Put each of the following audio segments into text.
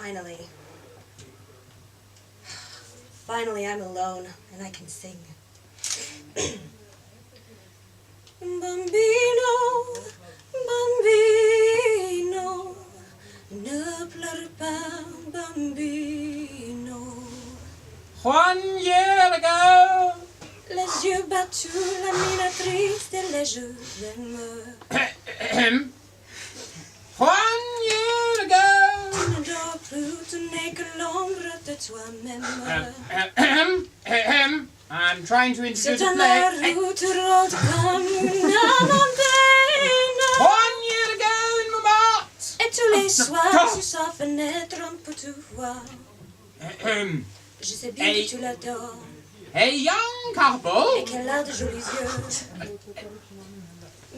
Finally. Finally, I'm alone, and I can sing. Bambino, bambino, ne pleure pas, bambino. 1 year ago. Les yeux battus, la mine triste et les jeux d'aimer. 1 year ago. Tu ne dois plus, tu n'es que l'ombre de toi-même. I'm trying to introduce C'est a dans la play. route rôde comme une amandine. 1 year ago in Montmartre. Et tous les soirs, sur sa fenêtre, on peut te voir. Je sais bien Hey. que tu l'adores. A young Et couple. qu'elle a de jolis yeux.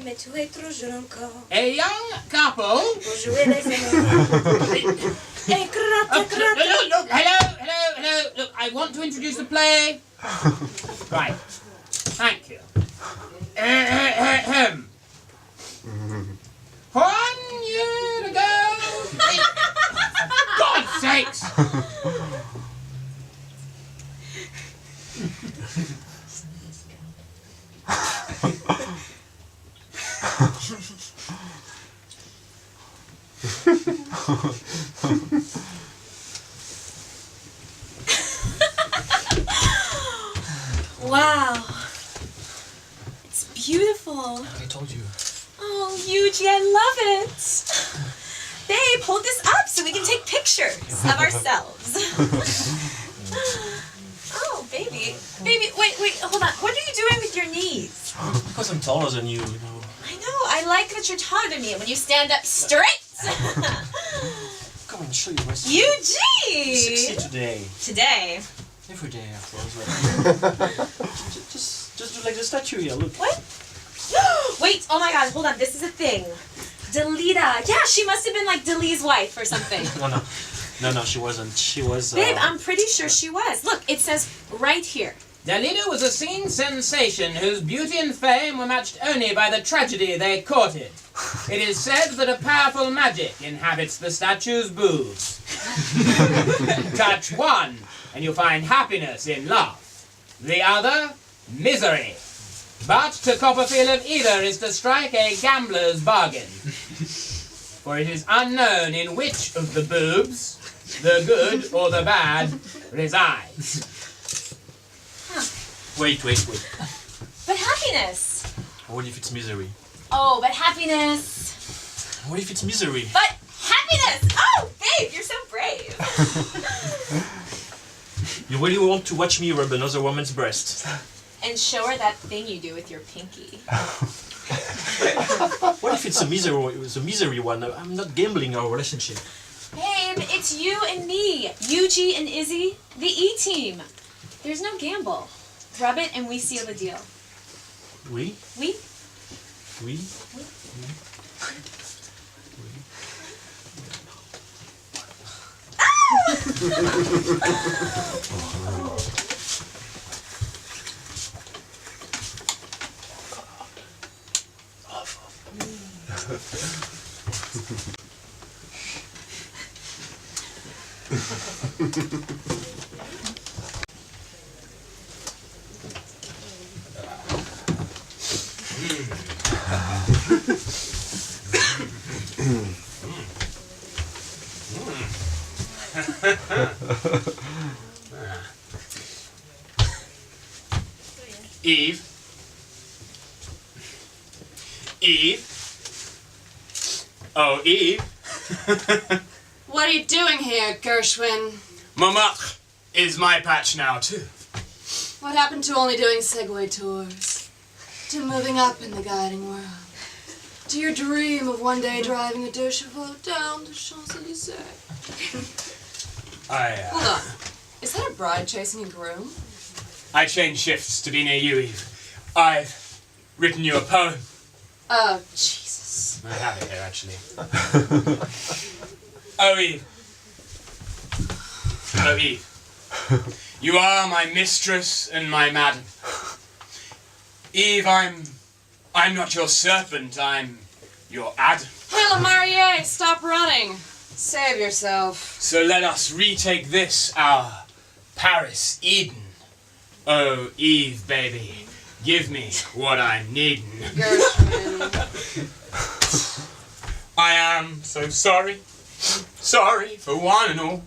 Mais tu es trop jeune encore A young couple. pour jouer les amis. Et gratte, gratte. Look, hello. Look, I want to introduce the play. Right. Thank you. 1 year ago. For God's sakes. Wow. It's beautiful. I told you. Oh, Yuji, I love it. Babe, hold this up so we can take pictures of ourselves. Oh, baby. Baby, wait, hold on. What are you doing with your knees? Because I'm taller than you know. I know, I like that you're taller than me when you stand up straight. Come on, show you my Eugene! 60 today. Today. Every day after I was like, just do like the statue here, look. What? Wait, oh my god, hold on, this is a thing. Dalida. Yeah, she must have been like Dali's wife or something. No, she wasn't. She was... Babe, I'm pretty sure she was. Look, it says right here. Dalida was a singing sensation whose beauty and fame were matched only by the tragedy they courted. It is said that a powerful magic inhabits the statue's boobs. Touch one, and you'll find happiness in love. The other, misery. But to cop a feel of either is to strike a gambler's bargain. For it is unknown in which of the boobs the good or the bad resides. Wait. But happiness. What if it's misery? Oh, but happiness. What if it's misery? But happiness. Oh, babe, you're so brave. You really want to watch me rub another woman's breast? And show her that thing you do with your pinky. What if it's a misery one? I'm not gambling our relationship. Babe, it's you and me. Yuji and Izzy, the E-team. There's no gamble. Rub it and we seal the deal. We? We? We? Eve? Oh, Eve? What are you doing here, Gershwin? Montmartre is my patch now, too. What happened to only doing Segway tours? To moving up in the guiding world? To your dream of one day driving a deux chevaux down the Champs-Élysées? Hold on. Is that a bride chasing a groom? I changed shifts to be near you, Eve. I've written you a poem. Oh, Jesus. I have it here, actually. Oh, Eve. Oh, Eve. You are my mistress and my madam. Eve, I'm not your serpent, I'm your Adam. Hey, Marie, stop running. Save yourself. So let us retake this, our Paris Eden. Oh, Eve, baby, give me what I'm needing. Gershwin. I am so sorry. Sorry for one and all.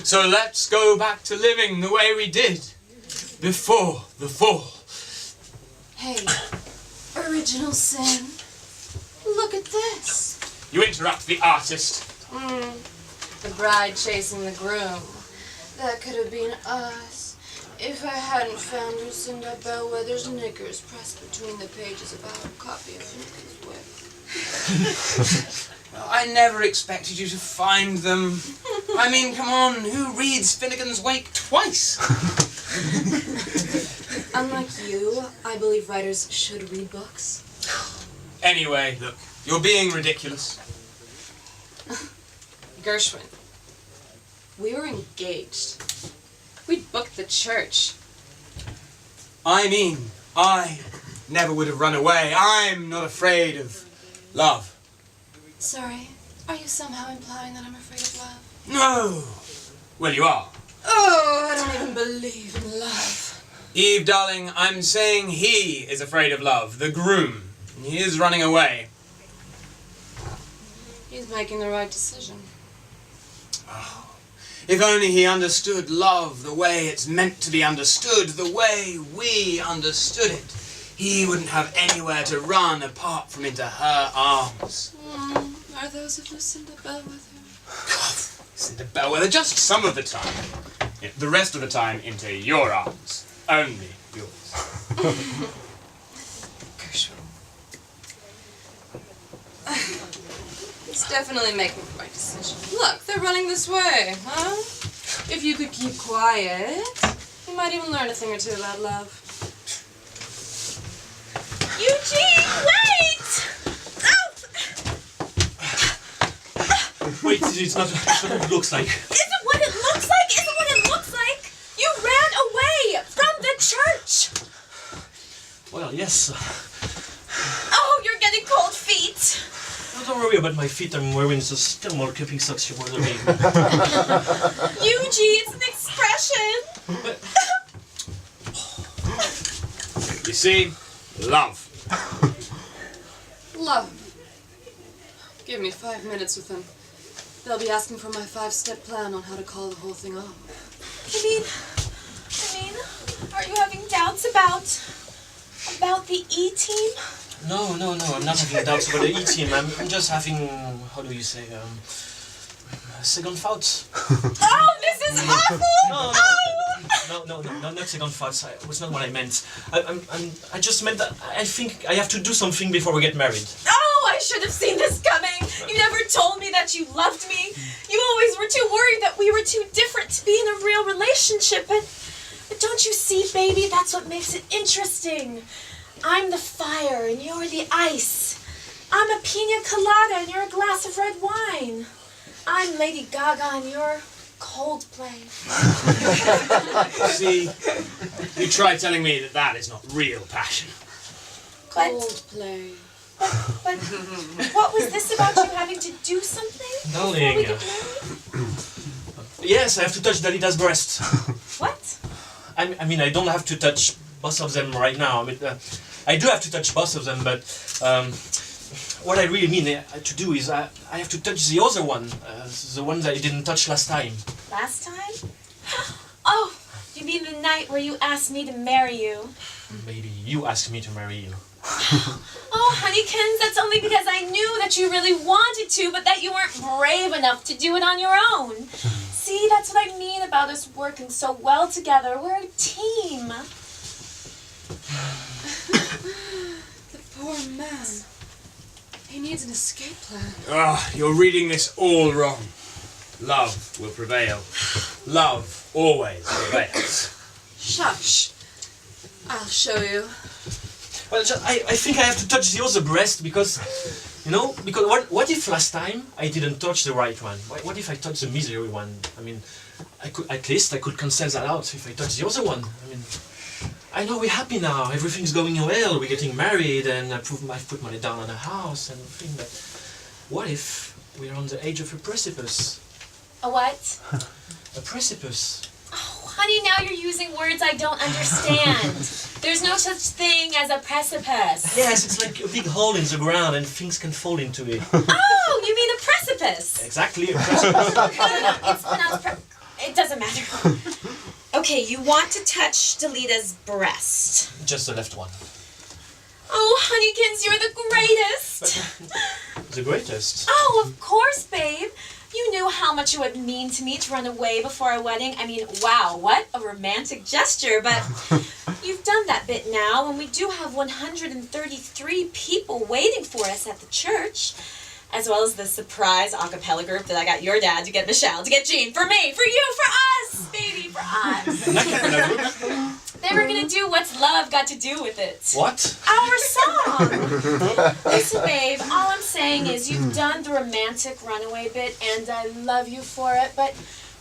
So let's go back to living the way we did before the fall. Hey, original sin. Look at this. You interrupt the artist. The bride chasing the groom. That could have been us. If I hadn't found Lucinda Bellwether's knickers pressed between the pages of our copy of Finnegan's Wake. I never expected you to find them. I mean, come on, who reads Finnegan's Wake twice? Unlike you, I believe writers should read books. Anyway, look, you're being ridiculous. Gershwin, we were engaged. We booked the church. I mean, I never would have run away. I'm not afraid of love. Sorry, are you somehow implying that I'm afraid of love? No. Well, you are. Oh, I don't even believe in love. Eve, darling, I'm saying he is afraid of love, the groom. He is running away. He's making the right decision. Oh, if only he understood love the way it's meant to be understood, the way we understood it, he wouldn't have anywhere to run apart from into her arms. Are those of Lucinda Bellwether? God, Lucinda Bellwether, just some of the time. Yeah, the rest of the time into your arms. Only yours. Gershwin. He's definitely making the right decision. Look, they're running this way, huh? If you could keep quiet, you might even learn a thing or two about love. Eugene, wait! Wait, it's not what it looks like. Isn't what it looks like? Isn't what it looks like? You ran away from the church! Well, yes. Oh, you're getting cold feet. Oh, don't worry about my feet. I'm wearing the still more keeping socks you wore the week. Eugene, it's an expression. You see, love. Love. Give me 5 minutes with them. They'll be asking for my 5-step plan on how to call the whole thing off. I mean, are you having doubts about the E-team? No, I'm not having doubts about the E-team. I'm just having, how do you say, second thoughts. Oh, this is awful! No, not second thoughts. It was not what I meant. I just meant that I think I have to do something before we get married. Oh, I should have seen this coming. You never told me that you loved me. You always were too worried that we were too different to be in a real relationship. But don't you see, baby, that's what makes it interesting. I'm the fire and you're the ice. I'm a pina colada and you're a glass of red wine. I'm Lady Gaga and you're Coldplay. See, you try telling me that that is not real passion. Coldplay. But what was this about you having to do something? Darling. Before we get married? Yes, I have to touch Dalida's breast. What? I mean, I don't have to touch both of them right now. I mean, I do have to touch both of them, but what I really mean to do is I have to touch the other one, the one that I didn't touch last time. Last time? Oh, you mean the night where you asked me to marry you? Maybe you asked me to marry you. Oh, honeykins, that's only because I knew that you really wanted to, but that you weren't brave enough to do it on your own. See, that's what I mean about us working so well together. We're a team. The poor man. He needs an escape plan. Ah, you're reading this all wrong. Love will prevail. Love always prevails. Shush. I'll show you. Well, I think I have to touch the other breast because, because what if last time I didn't touch the right one? What if I touched the misery one? I mean, at least I could cancel that out if I touch the other one. I mean, I know we're happy now, everything's going well, we're getting married and I've put money down on a house and everything, but what if we are on the edge of a precipice. A what? A precipice. Oh, honey, now you're using words I don't understand. There's no such thing as a precipice. Yes, it's like a big hole in the ground and things can fall into it. Oh, you mean a precipice? Exactly, a precipice. No, it's not it doesn't matter. Okay, you want to touch Dalida's breast. Just the left one. Oh, honeykins, you're the greatest. The greatest. Oh, of course, babe. You knew how much it would mean to me to run away before our wedding. I mean, wow, what a romantic gesture. But you've done that bit now, and we do have 133 people waiting for us at the church, as well as the surprise a cappella group that I got your dad to get Michelle, to get Jean, for me, for you, for us, baby, for us. They were going to do What's Love Got to Do with It. What? Our song! Listen, babe, all I'm saying is you've done the romantic runaway bit, and I love you for it, but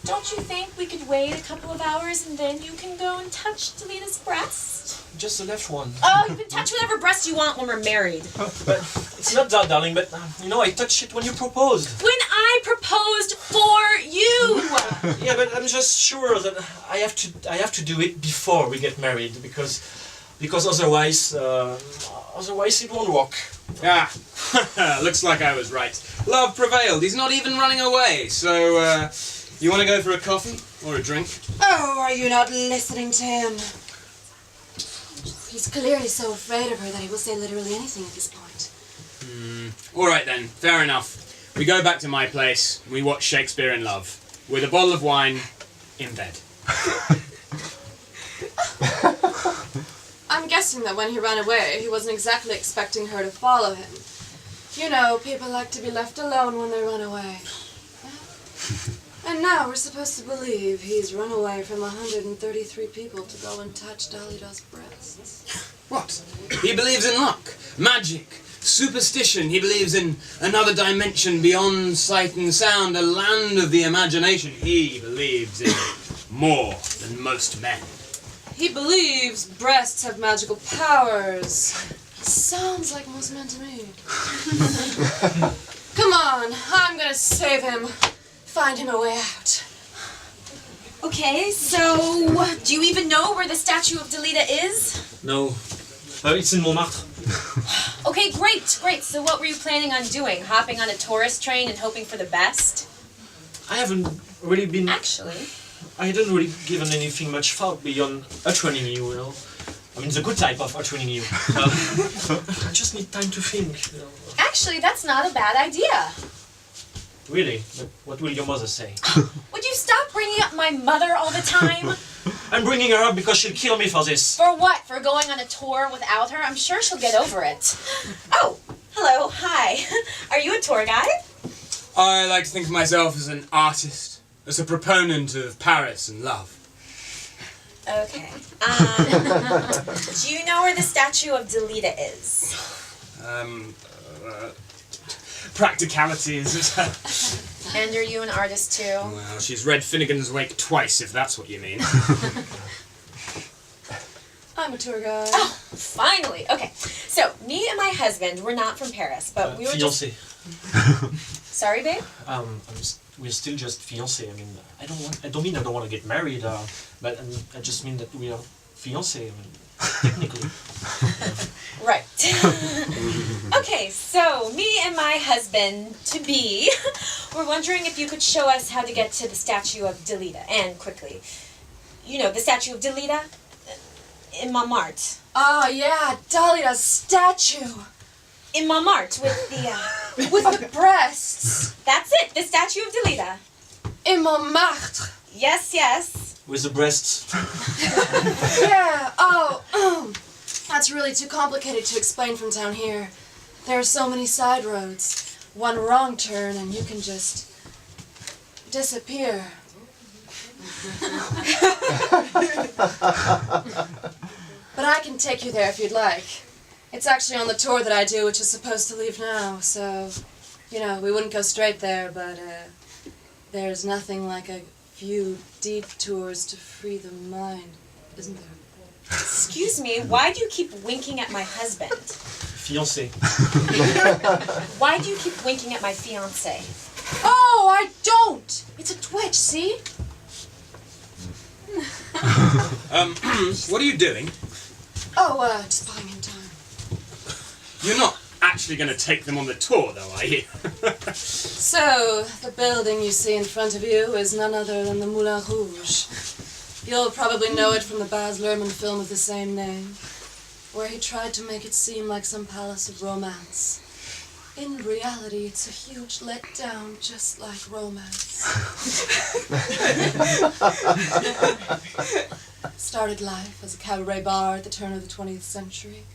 don't you think we could wait a couple of hours and then you can go and touch Dalida's breast? Just the left one. Oh, you can touch whatever breast you want when we're married. But it's not that, darling, but I touched it when you proposed. When I proposed for you! Yeah, but I'm just sure that I have to do it before we get married because otherwise it won't work. Ah, looks like I was right. Love prevailed. He's not even running away. So, you want to go for a coffee or a drink? Oh, are you not listening to him? He's clearly so afraid of her that he will say literally anything at this point. All right then, fair enough. We go back to my place. We watch Shakespeare in Love with a bottle of wine in bed. I'm guessing that when he ran away, he wasn't exactly expecting her to follow him. You know, people like to be left alone when they run away. And now we're supposed to believe he's run away from 133 people to go and touch Dalida's breasts. What? He believes in luck, magic, superstition. He believes in another dimension beyond sight and sound, a land of the imagination. He believes in more than most men. He believes breasts have magical powers. Sounds like most men to me. Come on, I'm gonna save him. Find him a way out. Okay, so do you even know where the statue of Dalida is? No. It's in Montmartre. Okay, great. So what were you planning on doing? Hopping on a tourist train and hoping for the best? I haven't really been... Actually. I hadn't really given anything much thought beyond outrunning you, I mean, the good type of outrunning you. I just need time to think, Actually, that's not a bad idea. Really? But what will your mother say? Would you stop bringing up my mother all the time? I'm bringing her up because she'll kill me for this. For what? For going on a tour without her? I'm sure she'll get over it. Oh, hello, hi. Are you a tour guide? I like to think of myself as an artist, as a proponent of Paris and love. Okay. Do you know where the statue of Dalida is? Practicalities. And are you an artist too? Well, she's read Finnegan's Wake twice, if that's what you mean. I'm a tour guide. Oh, finally. Okay. So, me and my husband, we're not from Paris, but we were fiancé. Sorry, babe? We're still just fiancé. I mean, I don't mean I don't want to get married, but I just mean that we are fiancé. I mean, technically. Right. Okay, so me and my husband-to-be were wondering if you could show us how to get to the statue of Dalida, and quickly. You know, the statue of Dalida in Montmartre. Oh, yeah, Dalida's statue. In Montmartre with the, With the breasts. That's it, the statue of Dalida. In Montmartre. Yes. With the breasts. Yeah, that's really too complicated to explain from down here. There are so many side roads. One wrong turn and you can just disappear. But I can take you there if you'd like. It's actually on the tour that I do, which is supposed to leave now, so, we wouldn't go straight there, but there's nothing like a few deep tours to free the mind, isn't there? Excuse me, why do you keep winking at my husband? Fiancé. Why do you keep winking at my fiancé? Oh, I don't! It's a twitch, see? What are you doing? Oh, just buying him time. You're not actually going to take them on the tour, though, are you? So, the building you see in front of you is none other than the Moulin Rouge. You'll probably know it from the Baz Luhrmann film of the same name, where he tried to make it seem like some palace of romance. In reality, it's a huge letdown, just like romance. Started life as a cabaret bar at the turn of the 20th century.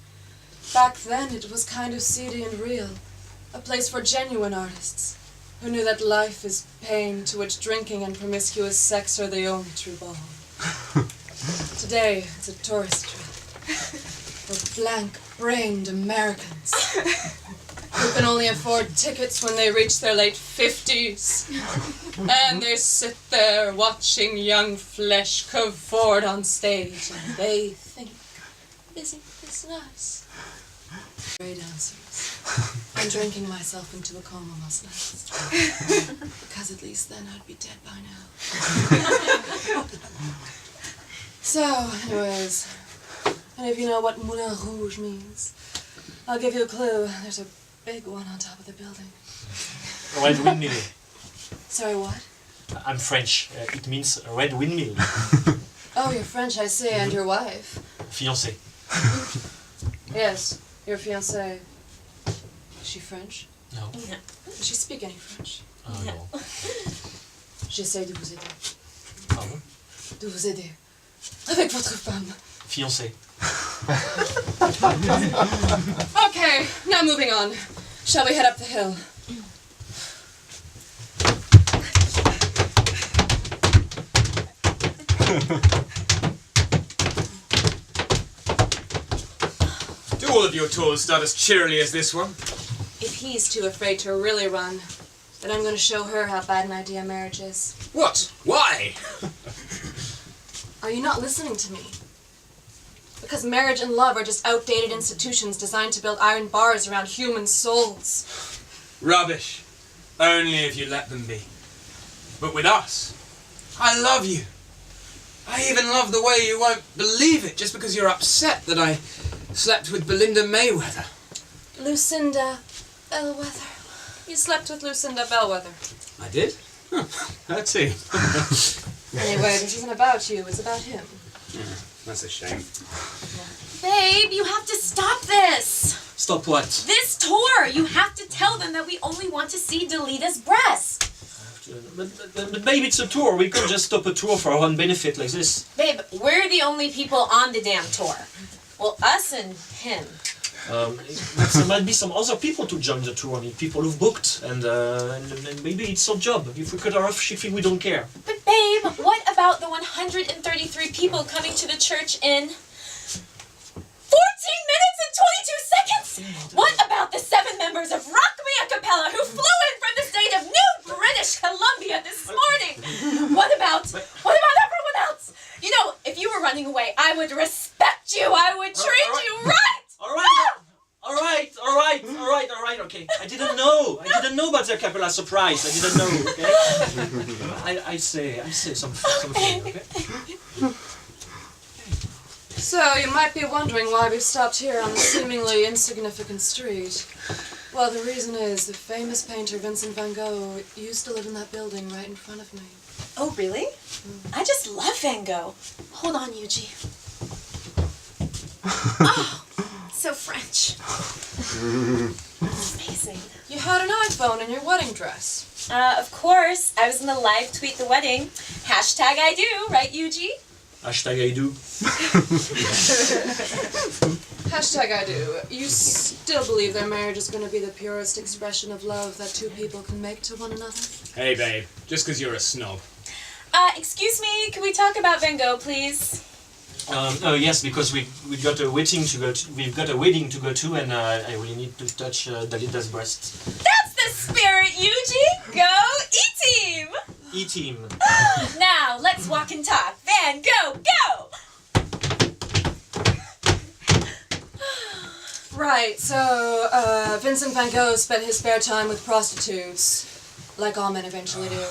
Back then, it was kind of seedy and real, a place for genuine artists, who knew that life is pain to which drinking and promiscuous sex are the only true balm. Today, it's a tourist trap for blank-brained Americans who can only afford tickets when they reach their late 50s. And they sit there watching young flesh cavort on stage, and they think, isn't this nice? Ballet dancers. I'm drinking myself into a coma most nights. Because at least then I'd be dead by now. So, anyways, any of you know what Moulin Rouge means? I'll give you a clue. There's a big one on top of the building. Red windmill. Sorry, what? I'm French. It means red windmill. Oh, you're French, I see, and your wife. Fiancé. Yes, your fiancée. Is she French? No. No. Does she speak any French? Oh, no. J'essaie de vous aider. Pardon? De vous aider. Avec votre femme. Fiancé. Okay, now moving on. Shall we head up the hill? Do all of your tours start as cheerily as this one? If he's too afraid to really run, then I'm going to show her how bad an idea marriage is. What? Why? Are you not listening to me? Because marriage and love are just outdated institutions designed to build iron bars around human souls. Rubbish. Only if you let them be. But with us, I love you. I even love the way you won't believe it just because you're upset that I slept with Belinda Mayweather. Lucinda Bellwether. You slept with Lucinda Bellwether. I did? Huh. Her too. Anyway, this isn't about you, it's about him. That's a shame. Babe, you have to stop this. Stop what? This tour. You have to tell them that we only want to see Dalida's breast. But maybe it's a tour. We could just stop a tour for our own benefit like this. Babe, we're the only people on the damn tour. Well, us and him. There might be some other people to join the tour. I mean, people who've booked, and maybe it's our job. If we cut our off shipping, we don't care. But babe, what about the 133 people coming to the church in 14 minutes and 22 seconds? What about the 7 members of Rock Me a Cappella who flew in from the state of New British Columbia this morning? What about everyone else? You know, if you were running away, I would respect you. I would treat you right. All right, okay. I didn't know about the Capella surprise. I didn't know, okay? I say something, okay? So, you might be wondering why we've stopped here on the seemingly insignificant street. Well, the reason is the famous painter Vincent van Gogh used to live in that building right in front of me. Oh, really? I just love Van Gogh. Hold on, Yuji. Oh, so French. Amazing. You had an iPhone in your wedding dress. Of course. I was in the live tweet the wedding. Hashtag I do, right, Yuji? Hashtag I do. Hashtag I do. You still believe their marriage is going to be the purest expression of love that two people can make to one another? Hey, babe. Just because you're a snob. Excuse me, can we talk about Van Gogh, please? Oh yes, because we've got a wedding to go to, and I really need to touch Dalida's breast. That's the spirit, Yuji! Go E-Team! E-team. Now, let's walk and talk. Van Gogh, go! Right, so Vincent van Gogh spent his spare time with prostitutes, like all men eventually do.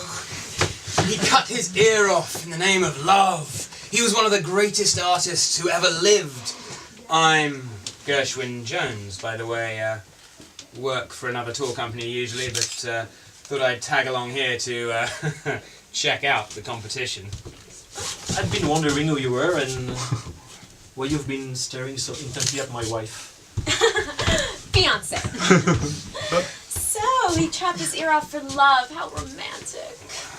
He cut his ear off in the name of love. He was one of the greatest artists who ever lived. I'm Gershwin Jones, by the way. Work for another tour company usually, but thought I'd tag along here to check out the competition. I've been wondering who you were and why you've been staring so intently at my wife. Fiance. So, he chopped his ear off for love. How romantic.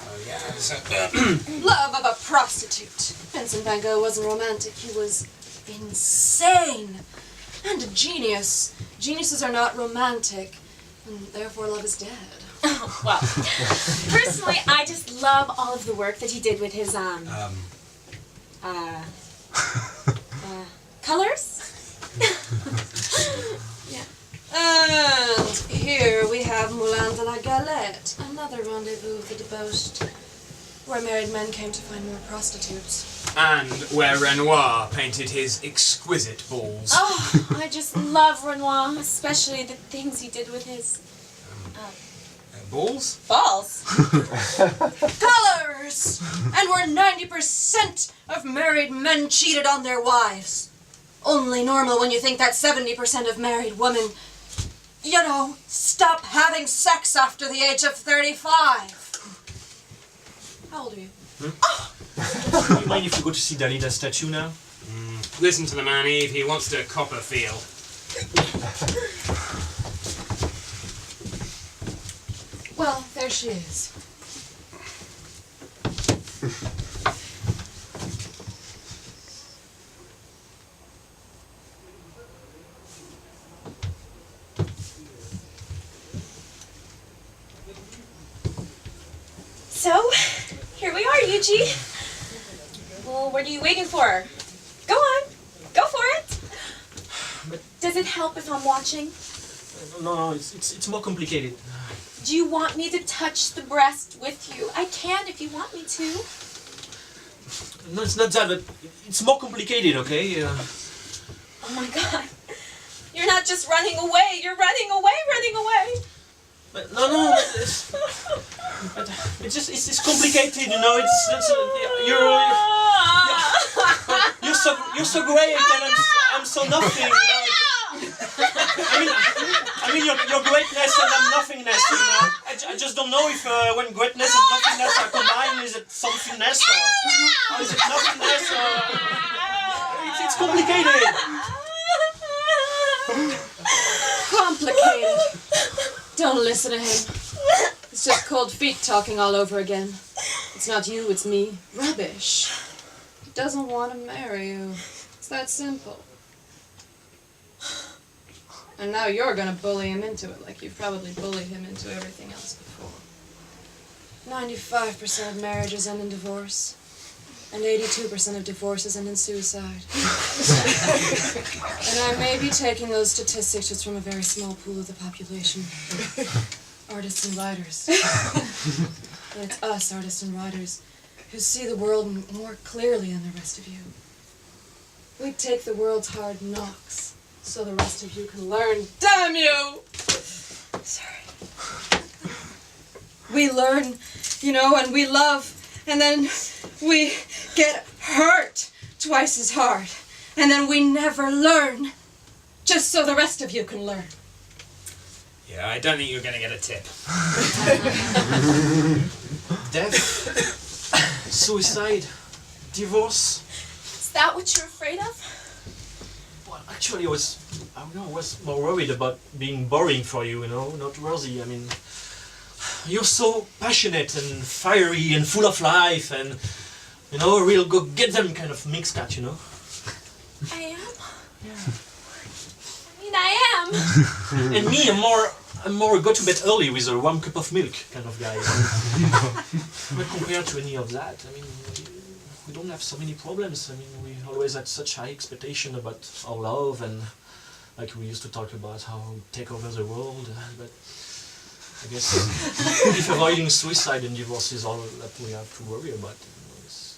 Oh, yeah. So, Love of a prostitute. Vincent van Gogh wasn't romantic, he was insane. And a genius. Geniuses are not romantic, and therefore love is dead. Well, personally, I just love all of the work that he did with his, colors? Yeah. And here we have Moulin de la Galette, another rendezvous of the debauched, where married men came to find more prostitutes. and where Renoir painted his exquisite balls. Oh, I just love Renoir, especially the things he did with his Balls? balls. Colors! And where 90% of married men cheated on their wives. Only normal when you think that 70% of married women, stop having sex after the age of 35. How old are you? Do you mind if you go to see Dalida's statue now? Listen to the man, Eve. He wants to cop a feel. Well, there she is. So, here we are, Yuji. Well, what are you waiting for? Go on. Go for it. But- Does it help if I'm watching? No, it's more complicated. Do you want me to touch the breast with you? I can if you want me to. No, it's not that, but it's more complicated, okay? Oh my god. You're not just running away, you're running away. But no, it's complicated, you're so great, and I'm so nothing. I mean, your greatness and I'm nothingness. I just don't know if when greatness and nothingness are combined, is it somethingness or is it nothingness? It's complicated. Complicated. Don't listen to him. It's just cold feet talking all over again. It's not you, it's me. Rubbish. He doesn't want to marry you. It's that simple. And now you're gonna bully him into it, like you've probably bullied him into everything else before. 95% of marriages end in divorce. And 82% of divorces end in suicide. And I may be taking those statistics just from a very small pool of the population. Artists and writers. And it's us, artists and writers, who see the world more clearly than the rest of you. We take the world's hard knocks, so the rest of you can learn. Damn you! Sorry. We learn, and we love, and then we get hurt twice as hard. And then we never learn, just so the rest of you can learn. Yeah, I don't think you're going to get a tip. Death, suicide, divorce. Is that what you're afraid of? Well, actually, I was more worried about being boring for you, not worthy. I mean, you're so passionate and fiery and full of life and, a real go-get-them kind of mixed cat, I am? Yeah. I mean, I am. And me, I'm more go to bed early with a warm cup of milk kind of guy. But compared to any of that, I mean, we don't have so many problems. I mean, we always had such high expectation about our love, and like we used to talk about how we take over the world. But I guess if avoiding suicide and divorce is all that we have to worry about,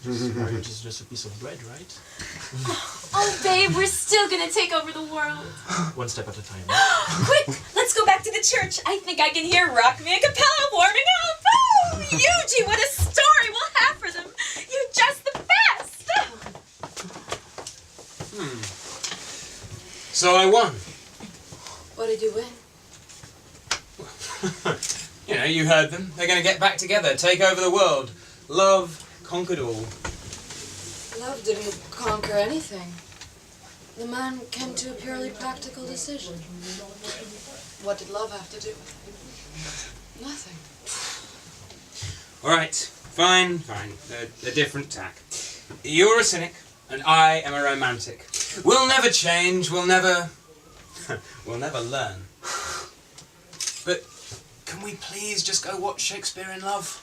Marriage is just a piece of bread, right? Oh, babe, we're still gonna take over the world. One step at a time. Quick, let's go back to the church. I think I can hear Rock Me a Cappella warming up. Oh, Yuji, what a story we'll have for them. You're just the best. So I won. What did you win? You know, you heard them. They're going to get back together, take over the world. Love conquered all. Love didn't conquer anything. The man came to a purely practical decision. What did love have to do with it? Nothing. All right, fine. A different tack. You're a cynic, and I am a romantic. We'll never change. We'll never learn. But can we please just go watch Shakespeare in Love?